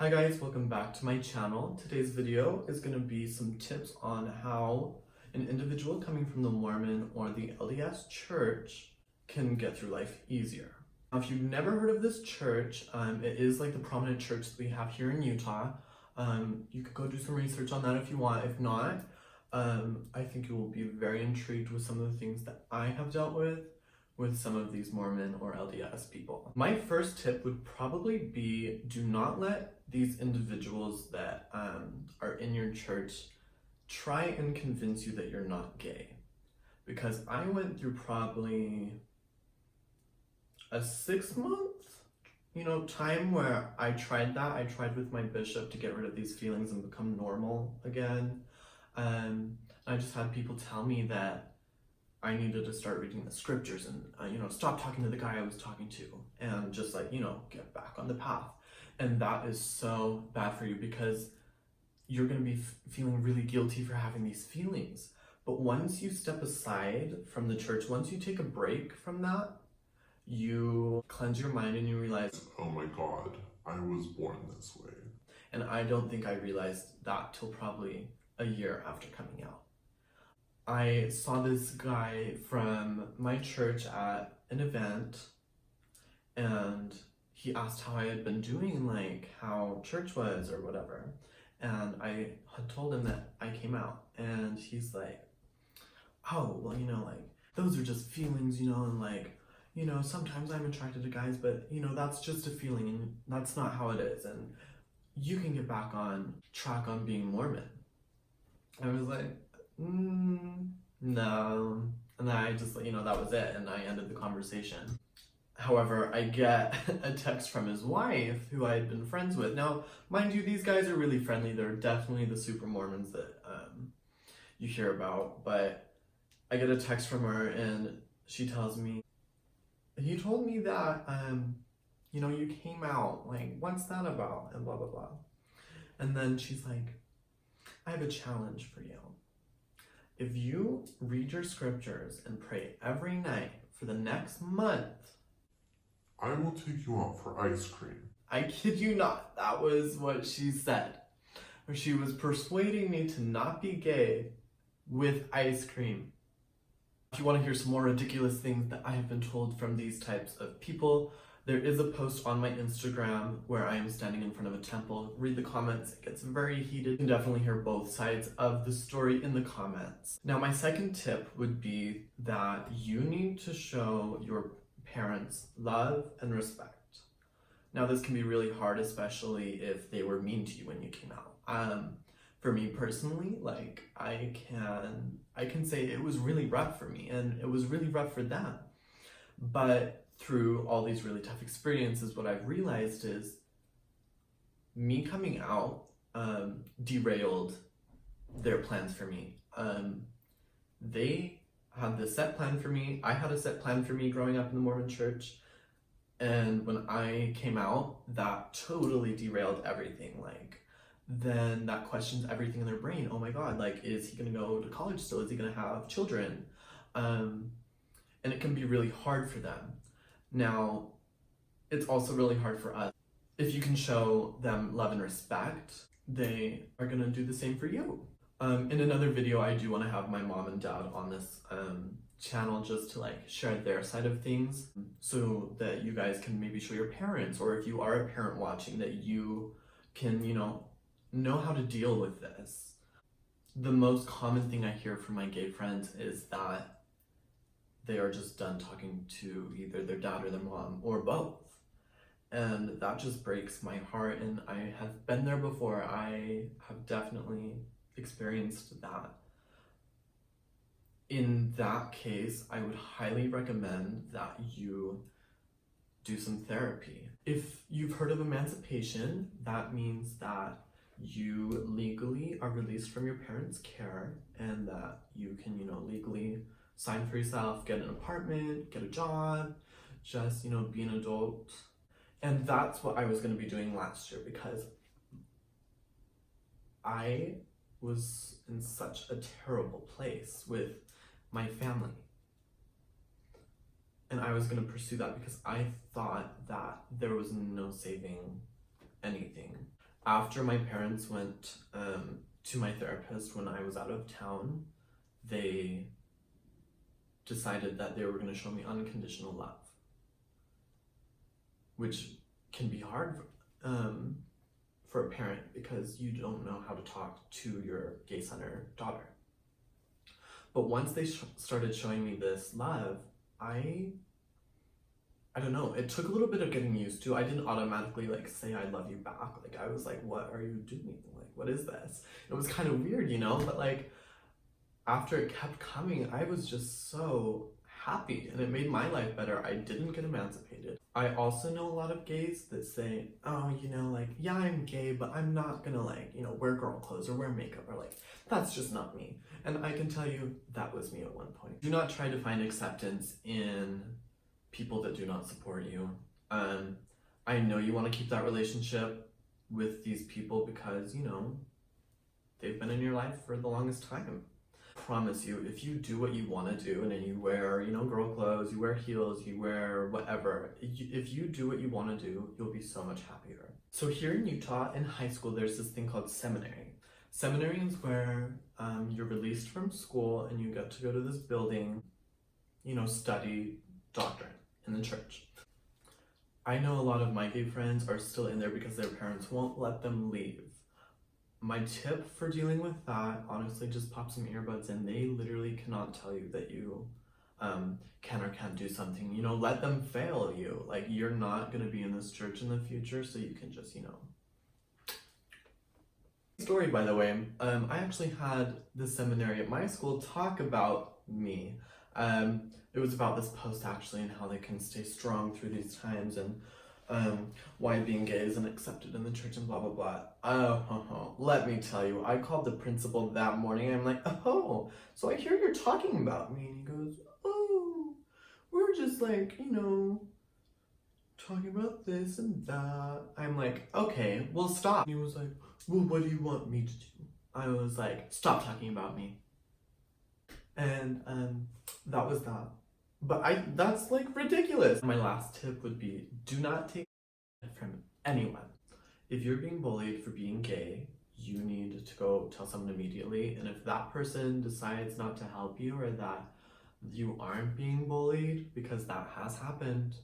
Hi guys, welcome back to my channel. Today's video is going to be some tips on how an individual coming from the Mormon or the LDS church can get through life easier. Now, if you've never heard of this church, it is like the prominent church that we have here in Utah. You could go do some research on that if you want. If not, I think you will be very intrigued with some of the things that I have dealt with some of these Mormon or LDS people. My first tip would probably be, do not let these individuals that are in your church try and convince you that you're not gay. Because I went through probably a 6-month, time where I tried that. I tried with my bishop to get rid of these feelings and become normal again. I just had people tell me that I needed to start reading the scriptures and, stop talking to the guy I was talking to and just get back on the path. And that is so bad for you because you're going to be feeling really guilty for having these feelings. But once you step aside from the church, once you take a break from that, you cleanse your mind and you realize, oh my God, I was born this way. And I don't think I realized that till probably a year after coming out. I saw this guy from my church at an event, and he asked how I had been doing, like how church was or whatever. And I had told him that I came out, and he's like, oh, well, those are just feelings, and sometimes I'm attracted to guys, but, that's just a feeling, and that's not how it is. And you can get back on track on being Mormon. I was like, no. And then I just, that was it. And I ended the conversation. However, I get a text from his wife, who I had been friends with. Now, mind you, these guys are really friendly. They're definitely the super Mormons that you hear about. But I get a text from her, and she tells me, he told me that, you came out. Like, what's that about? And blah, blah, blah. And then she's like, I have a challenge for you. If you read your scriptures and pray every night for the next month, I will take you out for ice cream. I kid you not, that was what she said. She was persuading me to not be gay with ice cream. If you want to hear some more ridiculous things that I have been told from these types of people, there is a post on my Instagram where I am standing in front of a temple. Read the comments, it gets very heated. You can definitely hear both sides of the story in the comments. Now, my second tip would be that you need to show your parents love and respect. Now, this can be really hard, especially if they were mean to you when you came out. For me personally, I can say it was really rough for me, and it was really rough for them. But through all these really tough experiences, what I've realized is me coming out derailed their plans for me. They had this set plan for me. I had a set plan for me growing up in the Mormon church. And when I came out, that totally derailed everything. Then that questions everything in their brain. Oh my God, is he gonna go to college still? Is he gonna have children? And it can be really hard for them. Now, it's also really hard for us. If you can show them love and respect, they are gonna do the same for you. In another video, I do wanna have my mom and dad on this channel just to share their side of things so that you guys can maybe show your parents, or if you are a parent watching, that you can, know how to deal with this. The most common thing I hear from my gay friends is that they are just done talking to either their dad or their mom, or both. And that just breaks my heart, and I have been there before. I have definitely experienced that. In that case, I would highly recommend that you do some therapy. If you've heard of emancipation, that means that you legally are released from your parents' care, and that you can, legally sign for yourself, get an apartment, get a job, just, be an adult. And that's what I was going to be doing last year, because I was in such a terrible place with my family. And I was going to pursue that because I thought that there was no saving anything. After my parents went to my therapist when I was out of town, they decided that they were going to show me unconditional love, which can be hard for a parent because you don't know how to talk to your gay center daughter. But once they started showing me this love, I don't know, it took a little bit of getting used to. I didn't automatically like say I love you back. Like I was like, what are you doing? Like, what is this? It was kind of weird, you know, but like after it kept coming, I was just so happy and it made my life better. I didn't get emancipated. I also know a lot of gays that say, oh, you know, like, yeah, I'm gay, but I'm not gonna like, you know, wear girl clothes or wear makeup or like, that's just not me. And I can tell you that was me at one point. Do not try to find acceptance in people that do not support you. I know you want to keep that relationship with these people because, you know, they've been in your life for the longest time. Promise you, if you do what you want to do and then you wear, you know, girl clothes, you wear heels, you wear whatever, if you do what you want to do, you'll be so much happier. So here in Utah, in high school, there's this thing called seminary. Seminary is where you're released from school and you get to go to this building, you know, study doctrine in the church. I know a lot of my gay friends are still in there because their parents won't let them leave. My tip for dealing with that, honestly, just pop some earbuds in. They literally cannot tell you that you can or can't do something. You know, let them fail you. Like, you're not going to be in this church in the future, so you can just, you know. Story, by the way, I actually had the seminary at my school talk about me. It was about this post, actually, and how they can stay strong through these times, and why being gay isn't accepted in the church and blah blah blah. Let me tell you, I called the principal that morning and I'm like, oh, so I hear you're talking about me. And he goes, oh, we're just like, you know, talking about this and that. I'm like, okay, well stop. And he was like, well, what do you want me to do? I was like, stop talking about me. And that was that. But that's like ridiculous. My last tip would be, do not take it from anyone. If you're being bullied for being gay, you need to go tell someone immediately. And if that person decides not to help you or that you aren't being bullied, because that has happened,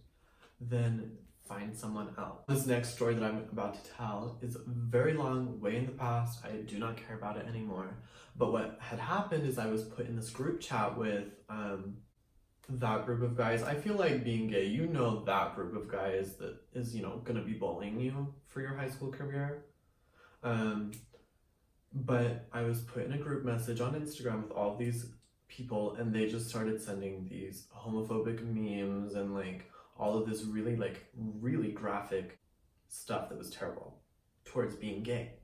then find someone else. This next story that I'm about to tell is very long, way in the past. I do not care about it anymore. But what had happened is I was put in this group chat with that group of guys. I feel like being gay, you know, that group of guys that is, you know, gonna be bullying you for your high school career. But I was put in a group message on Instagram with all these people and they just started sending these homophobic memes and like all of this really graphic stuff that was terrible towards being gay.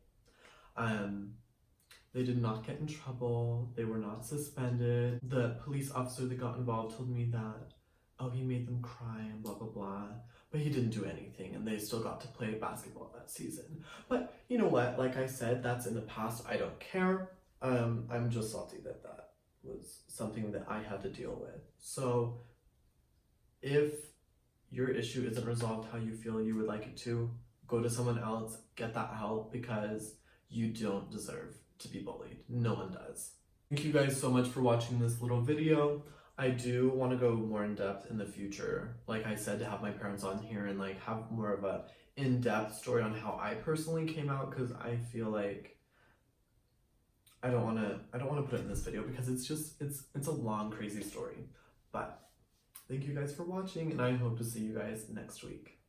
They did not get in trouble. They were not suspended. The police officer that got involved told me that, oh, he made them cry and blah, blah, blah. But he didn't do anything and they still got to play basketball that season. But you know what? Like I said, that's in the past. I don't care. I'm just salty that that was something that I had to deal with. So if your issue isn't resolved how you feel you would like it to, go to someone else, get that help, because you don't deserve to be bullied. No one does. Thank you guys so much for watching this little video. I do want to go more in depth in the future, like I said, to have my parents on here and like have more of a in-depth story on how I personally came out, because I feel like I don't want to put it in this video because it's a long, crazy story. But thank you guys for watching and I hope to see you guys next week.